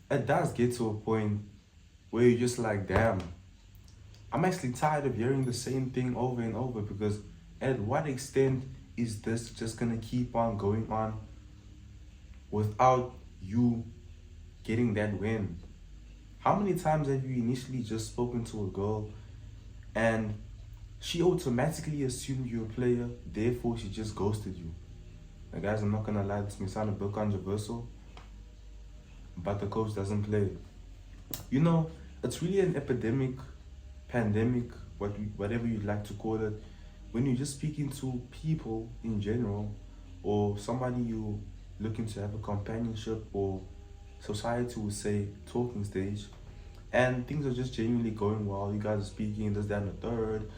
it does get to a point where you're just like, damn, I'm actually tired of hearing the same thing over and over because at what extent is this just gonna keep on going on without you getting that win? How many times have you initially just spoken to a girl and she automatically assumed you're a player, therefore she just ghosted you? Now, guys, I'm not gonna lie, this may sound a bit controversial, but the coach doesn't play. You know, it's really an epidemic, pandemic, whatever you'd like to call it, when you're just speaking to people in general, or somebody you looking to have a companionship, or society would say talking stage, and things are just genuinely going well. You guys are speaking this, that, and the third.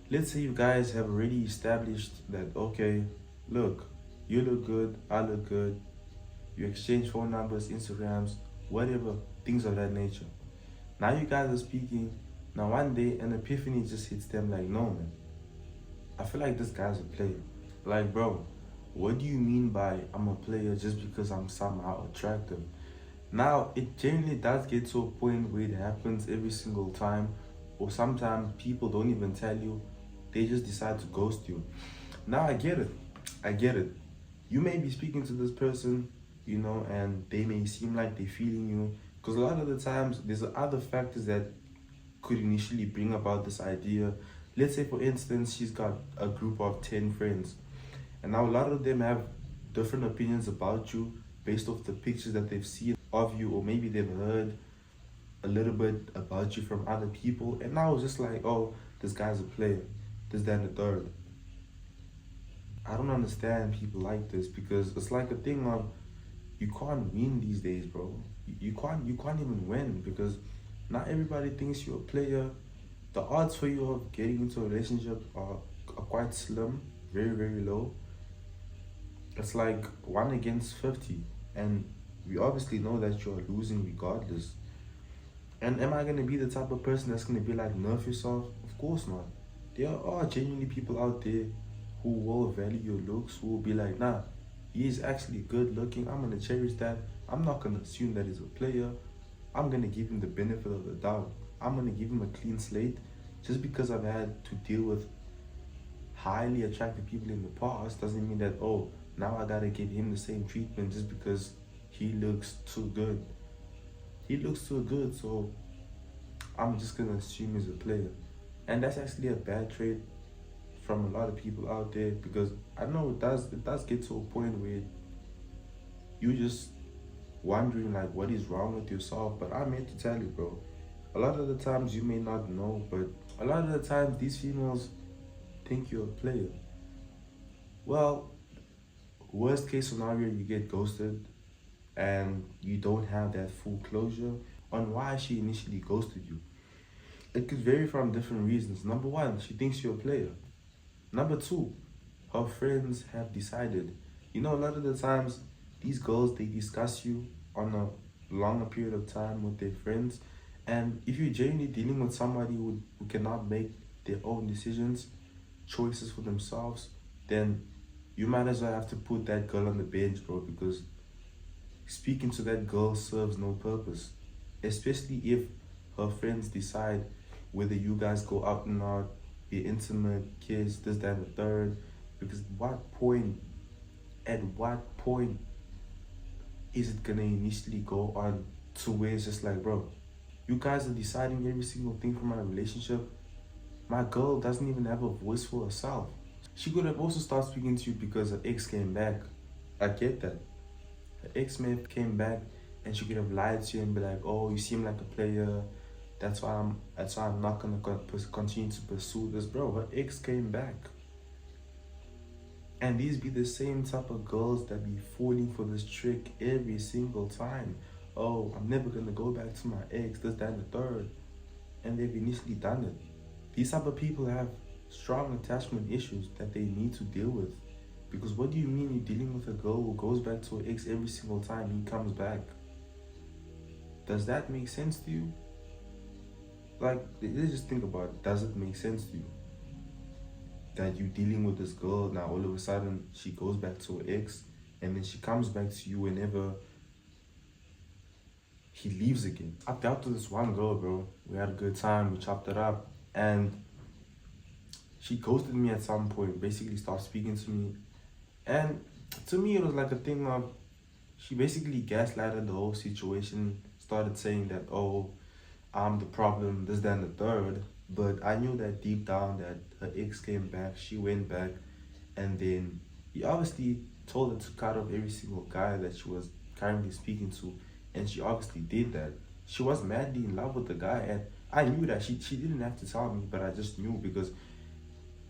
Let's say you guys have already established that, okay, look, you look good, I look good, you exchange phone numbers, Instagrams, whatever, things of that nature. Now you guys are speaking. Now one day an epiphany just hits them like, no man, I feel like this guy's a player. Like, bro, what do you mean by I'm a player just because I'm somehow attractive? Now it generally does get to a point where it happens every single time, or sometimes people don't even tell you, they just decide to ghost you. Now I get it. I get it. You may be speaking to this person, and they may seem like they're feeling you. Because a lot of the times, there's other factors that could initially bring about this idea. Let's say, for instance, she's got a group of 10 friends, and now a lot of them have different opinions about you based off the pictures that they've seen of you, or maybe they've heard a little bit about you from other people. And now it's just like, oh, this guy's a player, this, that, and the third. I don't understand people like this because it's like a thing of you can't win these days, bro. You can't even win because not everybody thinks you're a player. The odds for you of getting into a relationship are quite slim, very, very low. It's like 1 against 50. And we obviously know that you're losing regardless. And am I gonna be the type of person that's gonna be like, nerf yourself? Of course not. There are genuinely people out there who will value your looks, who will be like, nah, he is actually good looking. I'm gonna cherish that. I'm not gonna assume that he's a player. I'm gonna give him the benefit of the doubt. I'm gonna give him a clean slate. Just because I've had to deal with highly attractive people in the past doesn't mean that, oh, now I gotta give him the same treatment just because he looks too good. He looks too good, so I'm just gonna assume he's a player. And that's actually a bad trait from a lot of people out there because I know it does get to a point where you just wondering like what is wrong with yourself. But I'm here to tell you, bro. A lot of the times you may not know, but a lot of the times these females think you're a player. Well, worst case scenario, you get ghosted and you don't have that full closure on why she initially ghosted you. It could vary from different reasons. Number one, she thinks you're a player. Number two, her friends have decided. A lot of the times, these girls, they discuss you on a longer period of time with their friends. And if you're genuinely dealing with somebody who cannot make their own decisions, choices for themselves, then you might as well have to put that girl on the bench, bro, because speaking to that girl serves no purpose. Especially if her friends decide whether you guys go out or not, be intimate, kiss, this, that, and the third. Because at what point is it gonna initially go on to where it's just like, bro, you guys are deciding every single thing for my relationship. My girl doesn't even have a voice for herself. She could have also started speaking to you because her ex came back. I get that. Her ex may have came back and she could have lied to you and be like, oh, you seem like a player. That's why I'm not gonna continue to pursue this, bro. Her ex came back. And these be the same type of girls that be falling for this trick every single time. Oh, I'm never gonna go back to my ex, this, that, and the third. And they've initially done it. These type of people have strong attachment issues that they need to deal with. Because what do you mean you're dealing with a girl who goes back to her ex every single time he comes back? Does that make sense to you? Like, let's just think about it. Does it make sense to you? That you're dealing with this girl, now all of a sudden she goes back to her ex, and then she comes back to you whenever he leaves again. I dealt with this one girl, bro. We had a good time, we chopped it up, and she ghosted me at some point, basically stopped speaking to me. And to me, it was like a thing of, she basically gaslighted the whole situation, started saying that, oh, I'm the problem, this, that, and the third. But I knew that deep down that her ex came back, she went back, and then he obviously told her to cut off every single guy that she was currently speaking to, and she obviously did that. She was madly in love with the guy, and I knew that. She didn't have to tell me, but I just knew because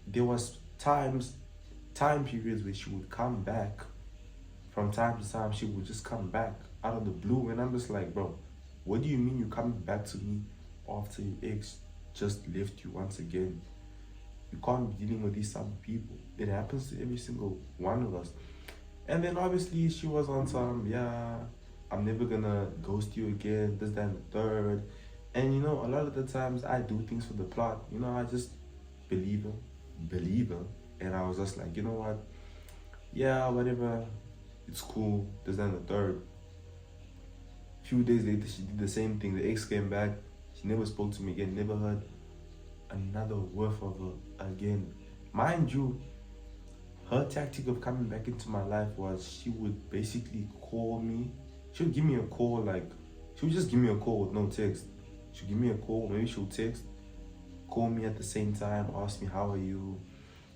there was time periods where she would come back. From time to time, she would just come back out of the blue, and I'm just like, bro, what do you mean you're coming back to me after your ex just left you once again? You can't be dealing with these type of people. It happens to every single one of us. And then obviously she was on some, yeah, I'm never gonna ghost you again, this, that, and the third. And you know, a lot of the times I do things for the plot. You know, I just believe her. And I was just like, you know what? Yeah, whatever. It's cool, this, that, and the third. Few days later, she did the same thing. The ex came back. She never spoke to me again. Never heard another whiff of her again. Mind you, her tactic of coming back into my life was she would basically call me. She would give me a call, like, she would just give me a call with no text. She'd give me a call, maybe she'll text, call me at the same time, ask me, how are you?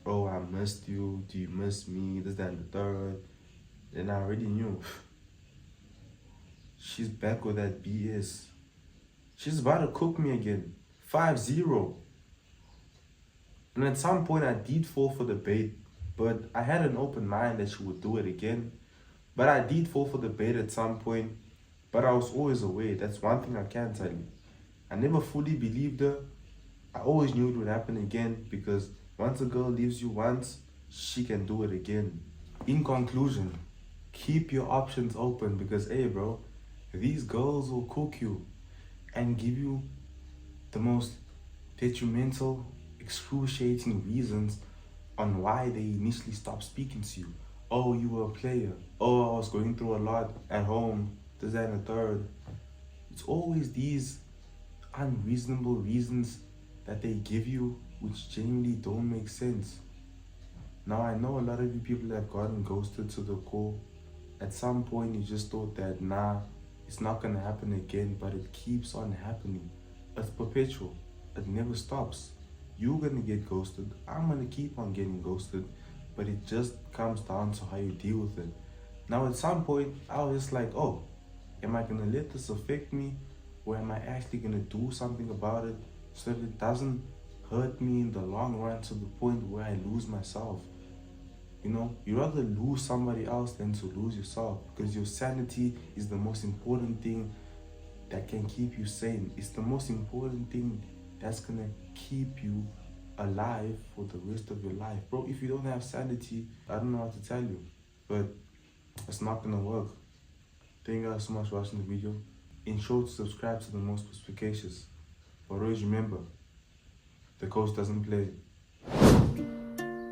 Oh, I missed you. Do you miss me? This, that, and the third. Then I already knew. She's back with that BS. She's about to cook me again. 5-0. And at some point I did fall for the bait, but I had an open mind that she would do it again. But I did fall for the bait at some point, but I was always aware. That's one thing I can tell you. I never fully believed her. I always knew it would happen again, because once a girl leaves you once, she can do it again. In conclusion, keep your options open, because hey bro, these girls will cook you and give you the most detrimental, excruciating reasons on why they initially stopped speaking to you. Oh, you were a player. Oh, I was going through a lot at home. This, that, and the third. It's always these unreasonable reasons that they give you which genuinely don't make sense. Now, I know a lot of you people have gotten ghosted to the core. At some point, you just thought that, nah, it's not gonna happen again, but it keeps on happening. It's perpetual. It never stops. You're gonna get ghosted. I'm gonna keep on getting ghosted, but it just comes down to how you deal with it. Now, at some point, I was just like, oh, am I gonna let this affect me, or am I actually gonna do something about it so that it doesn't hurt me in the long run to the point where I lose myself? You know, you'd rather lose somebody else than to lose yourself, because your sanity is the most important thing that can keep you sane. It's the most important thing that's gonna keep you alive for the rest of your life. Bro, if you don't have sanity, I don't know what to tell you, but it's not gonna work. Thank you guys so much for watching the video. Ensure to subscribe to the most perspicacious. But always remember, the coach doesn't play.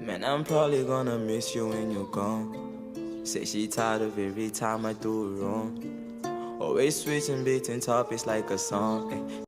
Man, I'm probably gonna miss you when you're gone. Say she tired of every time I do it wrong. Always switching between topics like a song.